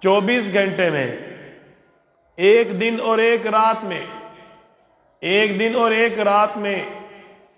24 घंटे में, एक दिन और एक रात में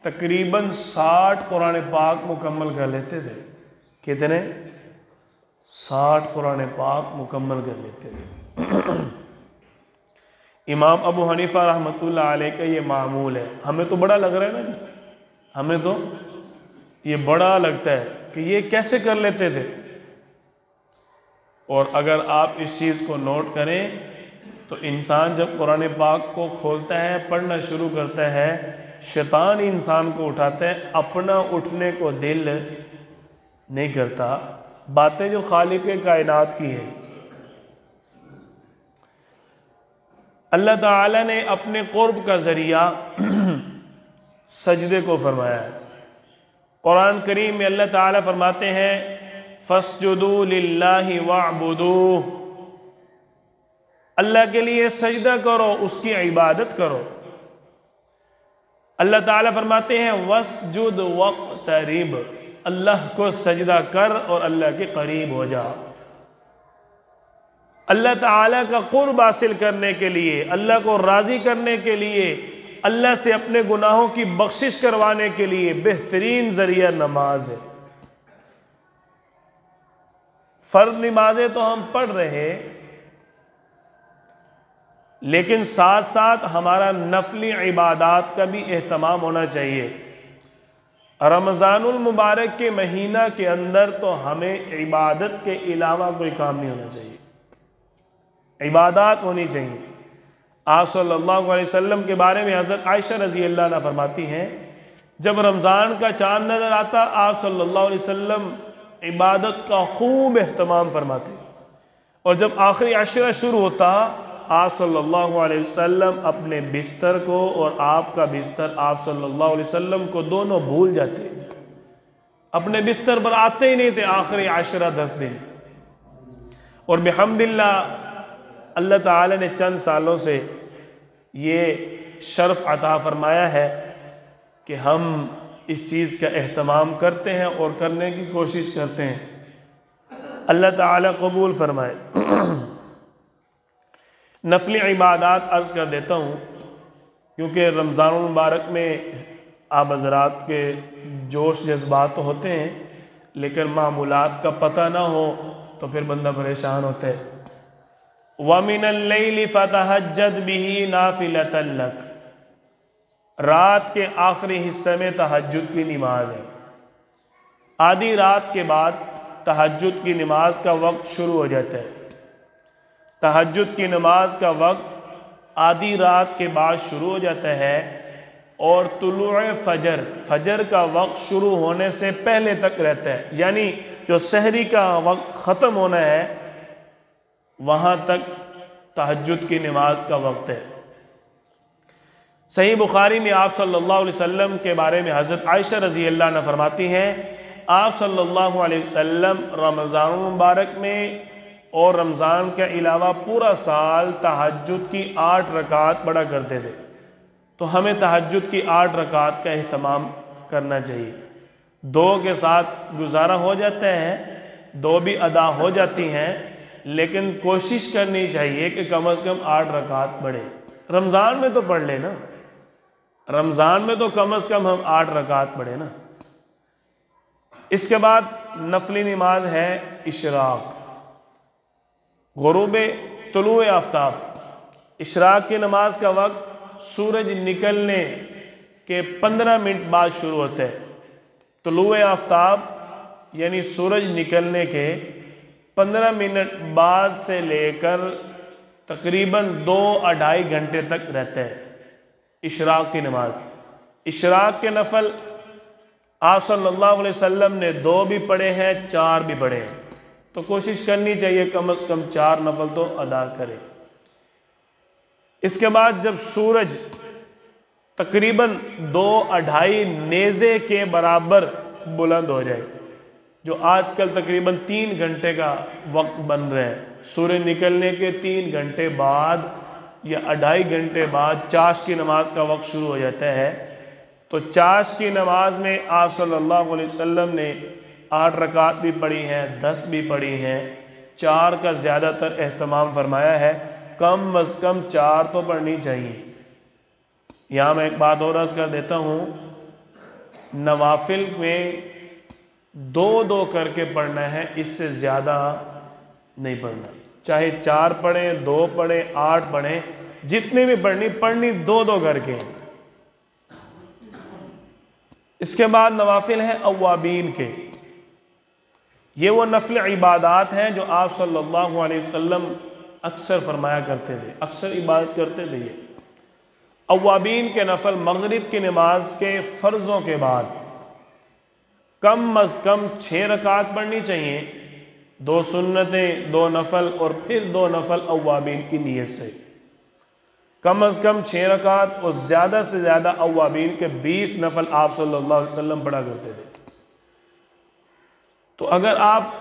तकरीबन 60 कुरान पाक मुकम्मल कर लेते थे। कितने? 60 कुरान पाक मुकम्मल कर लेते थे। इमाम अबू हनीफा रहमतुल्लाह अलैह का ये मामूल है। हमें तो बड़ा लग रहा है ना, हमें तो ये बड़ा लगता है कि ये कैसे कर लेते थे। और अगर आप इस चीज़ को नोट करें तो इंसान जब कुरान पाक को खोलता है, पढ़ना शुरू करता है, शैतान इंसान को उठाता है, अपना उठने को दिल नहीं करता। बातें जो खालिक कायनात की है, अल्लाह ताला ने अपने कुर्ब का ज़रिया सजदे को फरमाया है। कुरान करीम में अल्लाह ताला फरमाते हैं फस्जुदू लिल्लाहि वअबुदू, अल्लाह के लिए सजदा करो, उसकी इबादत करो। अल्लाह ताला फरमाते हैं वस्जुद वक़्तरिब, अल्लाह को सजदा कर और अल्लाह के करीब हो जा। अल्लाह ताला का कुर्ब हासिल करने के लिए, अल्लाह को राज़ी करने के लिए, अल्लाह से अपने गुनाहों की बख्शिश करवाने के लिए बेहतरीन ज़रिया नमाज है। फ़र्ज़ नमाजें तो हम पढ़ रहे, लेकिन साथ साथ हमारा नफली इबादात का भी एहतमाम होना चाहिए। रमज़ानुल मुबारक के महीना के अंदर तो हमें इबादत के अलावा कोई काम नहीं होना चाहिए, इबादत होनी चाहिए। आप सल्लल्लाहु अलैहि वसल्लम के बारे में हज़रत आयशा रज़ी अल्लाह अन्हा फरमाती हैं, जब रमज़ान का चाँद नज़र आता आप सल्लल्लाहु अलैहि वसल्लम इबादत का खूब एहतमाम फरमाते, और जब आखिरी अशरा शुरू होता आप सल्लल्लाहु अलैहि वसल्लम अपने बिस्तर को और आपका बिस्तर आप सल्लल्लाहु अलैहि वसल्लम को दोनों भूल जाते, अपने बिस्तर पर आते ही नहीं थे आखिरी अशरा 10 दिन। और बिहम्दिल्लाह अल्लाह ताला ने चंद सालों से ये शर्फ अता फरमाया है कि हम इस चीज़ का एहतमाम करते हैं और करने की कोशिश करते हैं। अल्लाह ताला कबूल फरमाए। नफली इबादत अर्ज़ कर देता हूँ, क्योंकि रमज़ान मुबारक में आप हज़रात के जोश जज्बात तो होते हैं, लेकिन मामूलात का पता ना हो तो फिर बंदा परेशान होता है। वमिनल लैली फतहज्जद बिही नाफिलतन लक, रात के आखिरी हिस्से में तहज्जुद की नमाज है। आधी रात के बाद तहज्जुद की नमाज का वक्त शुरू हो जाता है। तहज्जुद की नमाज का वक्त आधी रात के बाद शुरू हो जाता है और तुलुए फजर का वक्त शुरू होने से पहले तक रहता है, यानी जो सहरी का वक्त ख़त्म होना है वहाँ तक तहज्जुद की नमाज का वक्त है। सही बुखारी में आप सल्लल्लाहु अलैहि वसल्लम के बारे में हज़रत आयशा रज़ी अल्लाह अन्हा फरमाती हैं, आप सल्लल्लाहु अलैहि वसल्लम रमज़ान मुबारक में और रमज़ान के अलावा पूरा साल तहज्जुद की 8 रकात पढ़ा करते थे। तो हमें तहज्जुद की 8 रकात का एहतमाम करना चाहिए। 2 के साथ गुजारा हो जाता है, 2 भी अदा हो जाती हैं, लेकिन कोशिश करनी चाहिए कि कम से कम 8 रकात पढ़े। रमज़ान में तो पढ़ लेना, रमज़ान में तो कम से कम हम 8 रकात पढ़े ना। इसके बाद नफली नमाज है इशराक, गुरूब तुलुए आफ्ताब। इशराक की नमाज का वक्त सूरज निकलने के 15 मिनट बाद शुरू होता है। तुलुए आफ्ताब यानी सूरज निकलने के 15 मिनट बाद से लेकर तकरीबन 2-2.5 घंटे तक रहता है इशराक की नमाज। इशराक के नफल आप सल्लल्लाहु अलैहि वसल्लम ने 2 भी पढ़े हैं, 4 भी पढ़े हैं, तो कोशिश करनी चाहिए कम से कम 4 नफल तो अदा करें। इसके बाद जब सूरज तकरीबन 2-2.5 नेज़े के बराबर बुलंद हो जाए, जो आजकल तकरीबन 3 घंटे का वक्त बन रहा है, सूर्य निकलने के 3 घंटे बाद या 2.5 घंटे बाद चाश की नमाज का वक्त शुरू हो जाता है। तो चाश की नमाज में आप सल्लल्लाहु अलैहि वसल्लम ने 8 रकात भी पढ़ी हैं, 10 भी पढ़ी हैं, 4 का ज़्यादातर एहतमाम फरमाया है, कम अज़ कम 4 तो पढ़नी चाहिए। यहाँ मैं एक बात और अर्ज़ कर देता हूँ, नवाफिल में 2-2 करके पढ़ना है, इससे ज़्यादा नहीं पढ़ना। चाहे 4 पढ़ें, 2 पढ़ें, 8 पढ़ें, जितने भी पढ़नी 2-2 करके। इसके बाद नवाफिल हैं अव्वाबीन के। ये वो नफल इबादात हैं जो आप सल्लल्लाहु अलैहि वसल्लम अक्सर फरमाया करते थे, अक्सर इबादत करते थे। ये अव्वाबीन के नफल मगरिब की नमाज के फ़र्ज़ों के बाद कम अज़ कम 6 रकात पढ़नी चाहिए, 2 सुन्नतें, 2 नफल और फिर 2 नफल अव्वाबीन की नीयत से। कम अज़ कम 6 रकात और ज़्यादा से ज़्यादा अव्वाबीन के 20 नफल आप सल्लल्लाहु अलैहि वसल्लम पढ़ा करते थे। तो अगर आप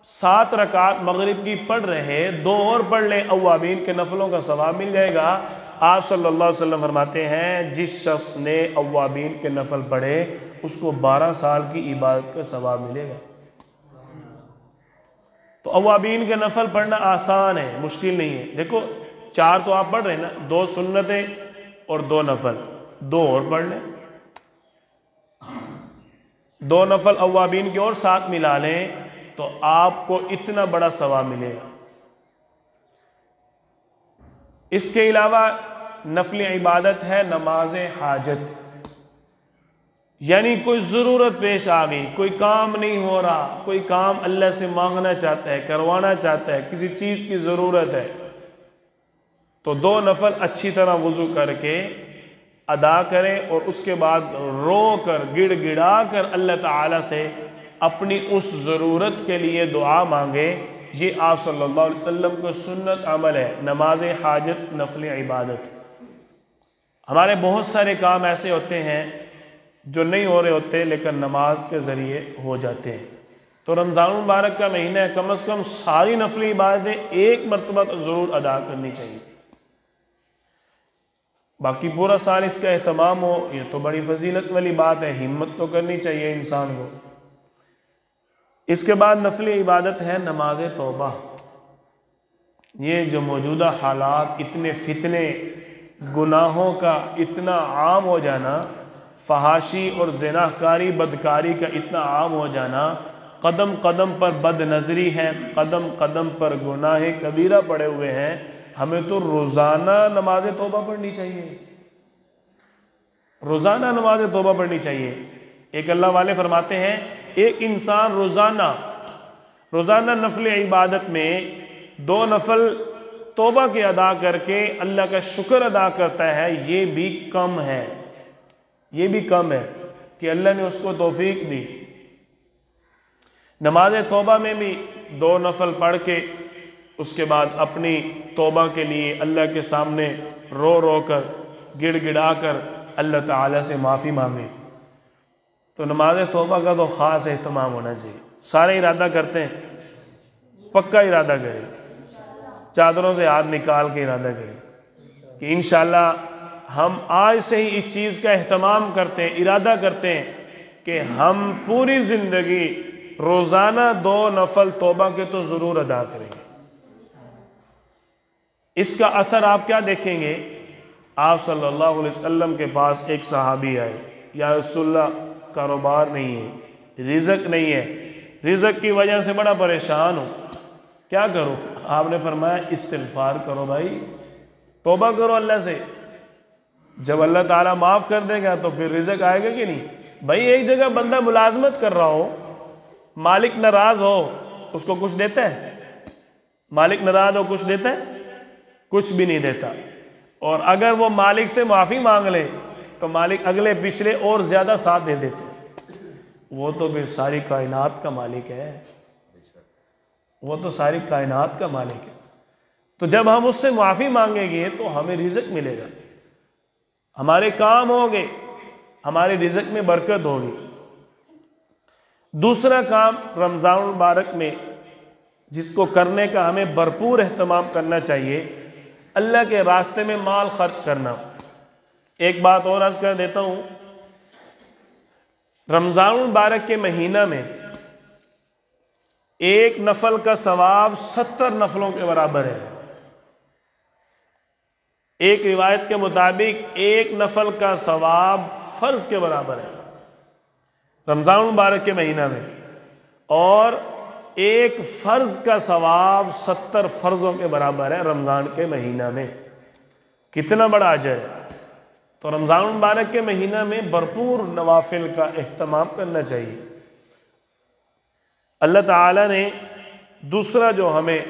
7 रकात मगरिब की पढ़ रहे, 2 और पढ़ लें, अव्वाबीन के नफलों का सवाब मिल जाएगा। आप सल्लल्लाहु अलैहि वसल्लम फरमाते हैं, जिस शख्स ने अव्वाबीन के नफल पढ़े उसको 12 साल की इबादत का सवाब मिलेगा। तो अव्वाबीन के नफल पढ़ना आसान है, मुश्किल नहीं है। देखो 4 तो आप पढ़ रहे हैं ना, 2 सुन्नतें और 2 नफल, 2 और पढ़ लें, 2 नफल अव्वाबीन के और साथ मिला लें तो आपको इतना बड़ा सवाब मिलेगा। इसके अलावा नफली इबादत है नमाज हाजत, यानी कोई ज़रूरत पेश आ गई, कोई काम नहीं हो रहा, कोई काम अल्लाह से मांगना चाहता है, करवाना चाहता है, किसी चीज़ की ज़रूरत है, तो 2 नफल अच्छी तरह वज़ू करके अदा करें और उसके बाद रो कर गिड़गिड़ा कर अल्लाह ताला से अपनी उस ज़रूरत के लिए दुआ मांगे। ये आप सल्लल्लाहु अलैहि वसल्लम को सुन्नत अमल है, नमाज हाजत नफल इबादत। हमारे बहुत सारे काम ऐसे होते हैं जो नहीं हो रहे होते लेकिन नमाज के ज़रिए हो जाते हैं। तो रमज़ान मुबारक का महीना है, कम अज़ कम सारी नफली इबादतें एक मरतबा तो ज़रूर अदा करनी चाहिए। बाकी पूरा साल इसका एहतमाम हो, ये तो बड़ी फजीलत वाली बात है, हिम्मत तो करनी चाहिए इंसान को। इसके बाद नफली इबादत है नमाज तौबा। ये जो मौजूदा हालात, इतने फितने, गुनाहों का इतना आम हो जाना, फहाशी और ज़िनाकारी बदकारी का इतना आम हो जाना, कदम कदम पर बदनज़री है, कदम कदम पर गुनाह कबीरा पड़े हुए हैं। हमें तो रोज़ाना नमाज तौबा पढ़नी चाहिए, रोज़ाना नमाज तौबा पढ़नी चाहिए। एक अल्लाह वाले फरमाते हैं, एक इंसान रोज़ाना नफल इबादत में 2 नफल तौबा के अदा करके अल्लाह का शुक्र अदा करता है, ये भी कम है, ये भी कम है कि अल्लाह ने उसको तौफीक दी। नमाज तौबा में भी 2 नफल पढ़ के उसके बाद अपनी तौबा के लिए अल्लाह के सामने रो रो कर गिड़गिड़ा कर अल्लाह ताला से माफ़ी मांगे। तो नमाज तौबा का तो ख़ास एहतमाम होना चाहिए। सारे इरादा करते हैं, पक्का इरादा करें, चादरों से हाथ निकाल के इरादा करें कि इंशाअल्लाह हम आज से ही इस चीज़ का एहतमाम करते हैं, इरादा करते हैं कि हम पूरी ज़िंदगी रोज़ाना 2 नफल तौबा के तो ज़रूर अदा करेंगे। इसका असर आप क्या देखेंगे? आप सल्लल्लाहु अलैहि वसल्लम के पास एक सहाबी आए, या रसूलल्लाह कारोबार नहीं है, रिज़्क़ नहीं है, रिज़्क़ की वजह से बड़ा परेशान हूँ, क्या करूँ? आपने फरमाया इस्तिग़फ़ार करो भाई, तौबा करो अल्लाह से। जब अल्लाह ताला माफ़ कर देगा तो फिर रिज़्क़ आएगा कि नहीं? भाई एक जगह बंदा मुलाजमत कर रहा हो, मालिक नाराज़ हो, उसको कुछ देता है? मालिक नाराज़ हो कुछ देता है? कुछ भी नहीं देता। और अगर वो मालिक से माफ़ी मांग ले तो मालिक अगले पिछले और ज़्यादा साथ दे देते। वो तो फिर सारी कायनात का मालिक है, वो तो सारी कायनात का मालिक है। तो जब हम उससे माफ़ी मांगेंगे तो हमें रिज़्क़ मिलेगा, हमारे काम होंगे, हमारे रिज़्क़ में बरकत होगी। दूसरा काम रमज़ान मुबारक में जिसको करने का हमें भरपूर एहतमाम करना चाहिए, अल्लाह के रास्ते में माल खर्च करना। एक बात और अर्ज़ कर देता हूँ, रमज़ान मुबारक के महीना में एक नफल का सवाब 70 नफलों के बराबर है। एक रिवायत के मुताबिक एक नफल का सवाब फर्ज के बराबर है रमज़ान मुबारक के महीना में, और एक फ़र्ज़ का सवाब 70 फ़र्ज़ों के बराबर है रमज़ान के महीना में। कितना बड़ा अजर है। तो रमज़ान मुबारक के महीना में भरपूर नवाफिल का एहतमाम करना चाहिए। अल्लाह ताला ने दूसरा जो हमें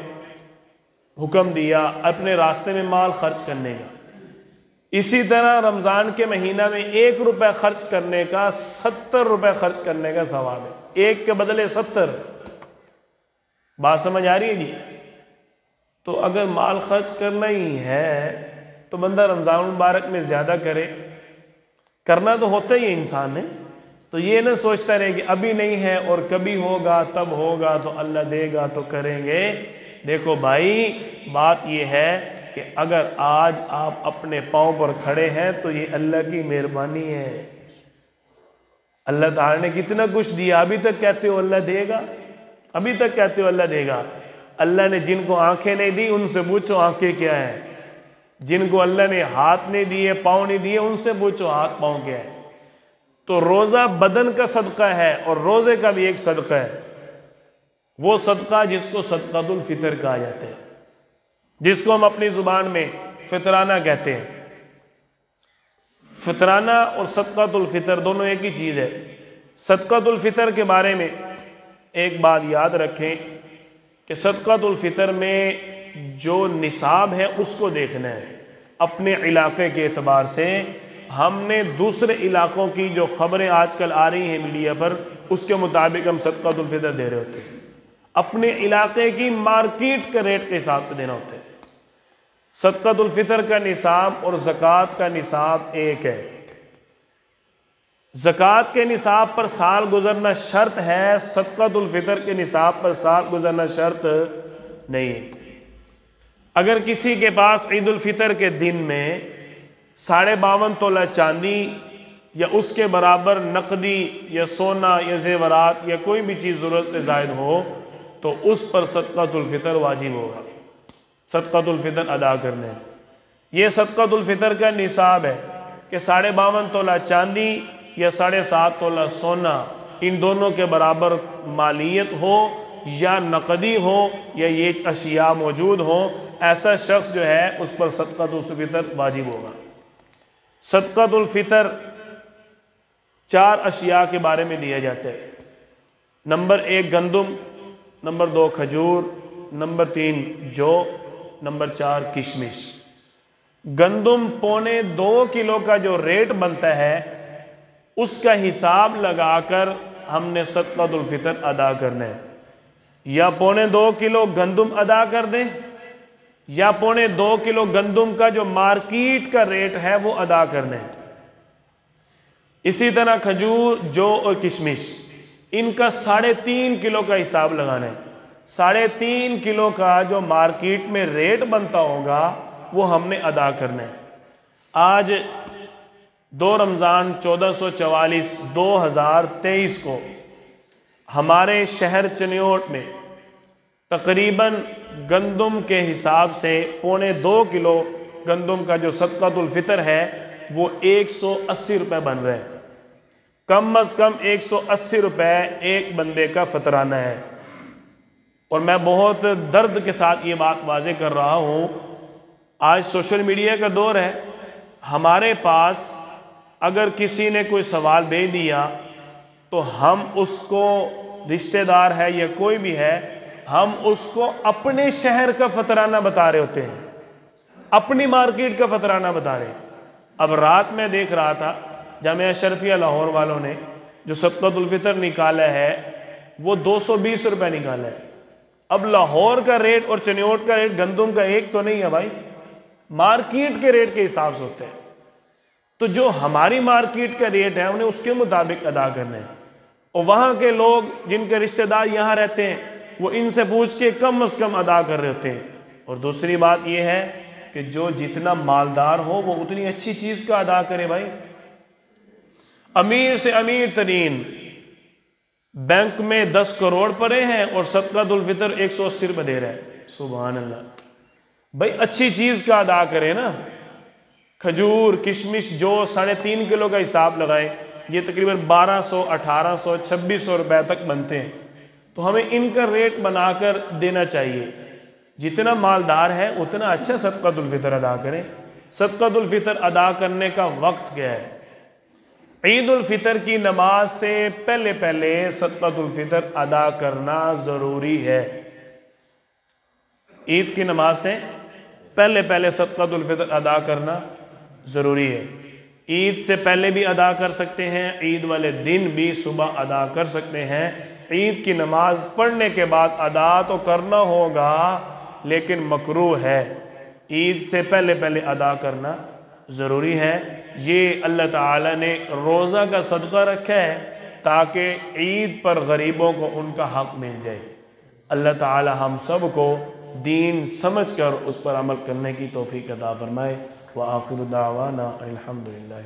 हुक्म दिया अपने रास्ते में माल खर्च करने का, इसी तरह रमज़ान के महीना में 1 रुपये खर्च करने का 70 रुपये खर्च करने का सवाब है। एक के बदले 70। बात समझ आ रही है जी। तो अगर माल खर्च करना ही है तो बंदा रमज़ान मुबारक में ज़्यादा करे। करना तो होता ही है इंसान ने, तो ये ना सोचता रहे कि अभी नहीं है और कभी होगा, तब होगा तो अल्लाह देगा तो करेंगे। देखो भाई, बात ये है कि अगर आज आप अपने पाँव पर खड़े हैं तो ये अल्लाह की मेहरबानी है। अल्लाह ताला ने कितना कुछ दिया, अभी तक कहते हो अल्लाह देगा, अभी तक कहते हो अल्लाह देगा। अल्लाह ने जिनको आंखें नहीं दी उनसे पूछो आंखें क्या है, जिनको अल्लाह ने हाथ नहीं दिए, पाँव नहीं दिए, उनसे पूछो हाथ पाँव क्या है। तो रोज़ा बदन का सदका है और रोज़े का भी एक सदका है, वो सदका जिसको सदकातुल फितर कहा जाता है, जिसको हम अपनी ज़ुबान में फितराना कहते हैं। फितराना और सदकातुल फितर दोनों एक ही चीज़ है। सदकातुल फितर के बारे में एक बात याद रखें कि सदकातुल फितर में जो निसाब है उसको देखना है। अपने इलाके के एतबार से हमने दूसरे इलाकों की जो खबरें आजकल आ रही हैं मीडिया पर, उसके मुताबिक हम सदकातुल फितर दे रहे होते हैं। अपने इलाके की मार्केट के रेट के हिसाब से देना होता है। सदकातुल फितर का निसाब और ज़कात का निसाब एक है। ज़कात के निसाब पर साल गुजरना शर्त है, सदकातुल फितर के निसाब पर साल गुजरना शर्त नहीं। अगर किसी के पास ईद उल फितर के दिन में 52.5 तोला चांदी या उसके बराबर नकदी या सोना या जेवरात या कोई भी चीज़ ज़रूरत से ज़ायद हो तो उस पर सदकातुल फितर वाजिब होगा, सदकातुल फितर अदा करने। ये सदकातुल फितर का निसाब है कि 52.5 तोला चांदी या 7.5 तोला सोना, इन दोनों के बराबर मालियत हो या नकदी हो या ये अशिया मौजूद हो, ऐसा शख्स जो है उस पर सदकातुल फितर वाजिब होगा। सदकातुल फितर 4 अशिया के बारे में दिया जाता है। नंबर 1 गंदुम, नंबर 2 खजूर, नंबर 3 जौ, नंबर 4 किशमिश। गंदुम 2.25 किलो का जो रेट बनता है उसका हिसाब लगाकर हमने सदकातुल फितर अदा करना है। या 2.25 किलो गंदुम अदा कर दें या 2.25 किलो गंदुम का जो मार्केट का रेट है वो अदा करना है। इसी तरह खजूर, जौ और किशमिश, इनका 3.5 किलो का हिसाब लगाना है। 3.5 किलो का जो मार्केट में रेट बनता होगा वो हमने अदा करना है। आज 2 रमज़ान 1444 2023 को हमारे शहर चनियोट में तकरीबन गंदुम के हिसाब से 2.25 किलो गंदुम का जो सदकातुल फितर है वो 180 रुपये बन रहे हैं। कम अज़ कम 180 रुपये एक बंदे का फतराना है। और मैं बहुत दर्द के साथ ये बात वाज़े कर रहा हूँ, आज सोशल मीडिया का दौर है। हमारे पास अगर किसी ने कोई सवाल दे दिया तो हम उसको, रिश्तेदार है या कोई भी है, हम उसको अपने शहर का फतराना बता रहे होते हैं, अपनी मार्केट का फतराना बता रहे हैं। अब रात में देख रहा था जामिया अशरफिया लाहौर वालों ने जो सदकातुल फितर निकाला है वो 220 रुपये निकाला है। अब लाहौर का रेट और चनियोट का रेट गंदुम का एक तो नहीं है भाई, मार्केट के रेट के हिसाब से होते हैं। तो जो हमारी मार्केट का रेट है उन्हें उसके मुताबिक अदा करना है। और वहाँ के लोग जिनके रिश्तेदार यहाँ रहते हैं वो इनसे पूछ के कम से कम अदा कर रहे होते हैं। और दूसरी बात यह है कि जो जितना मालदार हो वो उतनी अच्छी चीज़ का अदा करे भाई। अमीर से अमीर तरीन बैंक में 10 करोड़ पड़े हैं और सदकातुल फितर 180 रुपये दे रहे हैं। सुभान अल्लाह। भाई अच्छी चीज़ का अदा करें ना। खजूर, किशमिश जो 3.5 किलो का हिसाब लगाएं, ये तकरीबन 1200, 1800, 2600 रुपये तक बनते हैं। तो हमें इनका रेट बनाकर देना चाहिए। जितना मालदार है उतना अच्छा सदकातुल फितर अदा करें। सदकातुल फितर अदा करने का वक्त क्या है? ईद उल फितर की नमाज से पहले पहले सदकातुल फितर अदा करना ज़रूरी है। ईद की नमाज से पहले पहले सदकातुल फितर अदा करना ज़रूरी है। ईद से पहले भी अदा कर सकते हैं, ईद वाले दिन भी सुबह अदा कर सकते हैं। ईद की नमाज पढ़ने के बाद अदा तो करना होगा, लेकिन मकरूह है। ईद से पहले पहले अदा करना ज़रूरी है। ये अल्लाह ताला ने रोज़ा का सदका रखा है ताकि ईद पर गरीबों को उनका हक मिल जाए। अल्लाह ताला हम सब को दीन समझ कर उस पर अमल करने की तौफीक अता फरमाए। व आखिरु दावाना अल्हम्दुलिल्लाह।